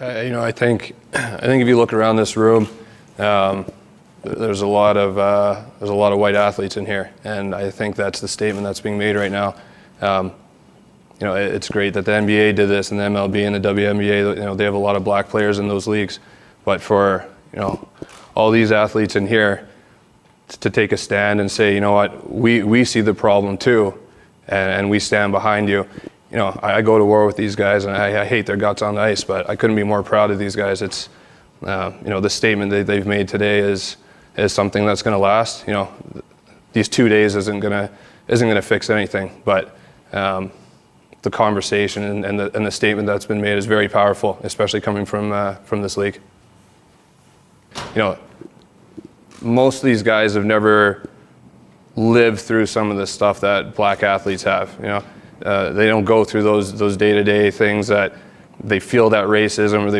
I think if you look around this room, there's a lot of white athletes in here, and I think that's the statement that's being made right now. It's great that the NBA did this, and the MLB and the WNBA. They have a lot of black players in those leagues, but for all these athletes in here to take a stand and say, you know what, we see the problem too, and we stand behind you. I go to war with these guys, and I hate their guts on the ice, but I couldn't be more proud of these guys. It's, the statement that they've made today is something that's going to last. These 2 days isn't going to fix anything, but the conversation and the statement that's been made is very powerful, especially coming from this league. Most of these guys have never lived through some of the stuff that black athletes have. They don't go through those day-to-day things that they feel that racism, or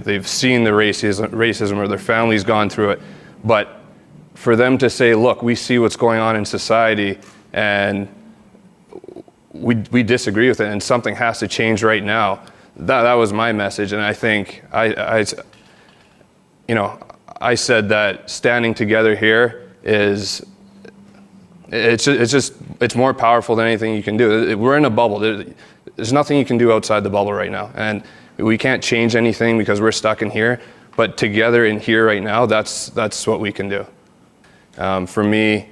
they've seen the racism, or their family's gone through it. But for them to say, look, we see what's going on in society, and we disagree with it, and something has to change right now. That was my message, and I think I said that standing together here is. It's more powerful than anything you can do. We're in a bubble. There's nothing you can do outside the bubble right now, and we can't change anything because we're stuck in here. But together in here right now, that's what we can do. For me,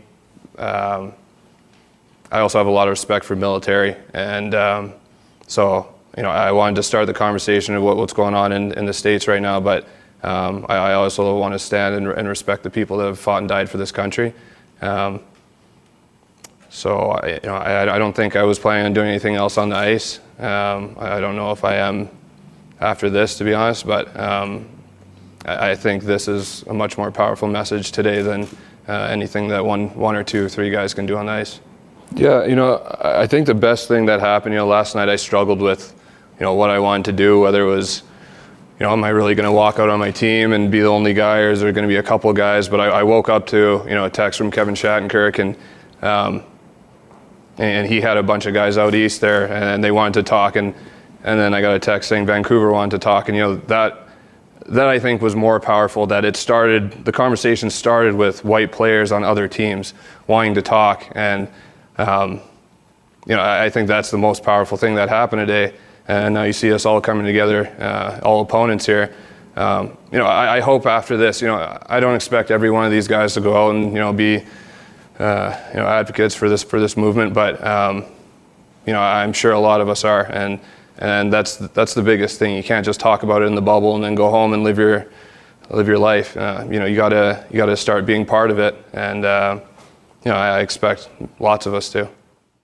I also have a lot of respect for military, and so I wanted to start the conversation of what's going on in the States right now. But I also want to stand and respect the people that have fought and died for this country. So I don't think I was planning on doing anything else on the ice. I don't know if I am after this, to be honest, but I think this is a much more powerful message today than anything that one or two, three guys can do on the ice. Yeah, I think the best thing that happened, last night I struggled with, what I wanted to do, whether it was, am I really going to walk out on my team and be the only guy, or is there going to be a couple of guys? But I woke up to, a text from Kevin Shattenkirk, and he had a bunch of guys out east there, and they wanted to talk, and then I got a text saying Vancouver wanted to talk, and that I think was more powerful. That the conversation started with white players on other teams wanting to talk, and I think that's the most powerful thing that happened today. And now you see us all coming together, all opponents here. I hope after this, I don't expect every one of these guys to go out and be advocates for this movement, but I'm sure a lot of us are, and that's the biggest thing. You can't just talk about it in the bubble and then go home and live your life. You gotta start being part of it, and I expect lots of us to.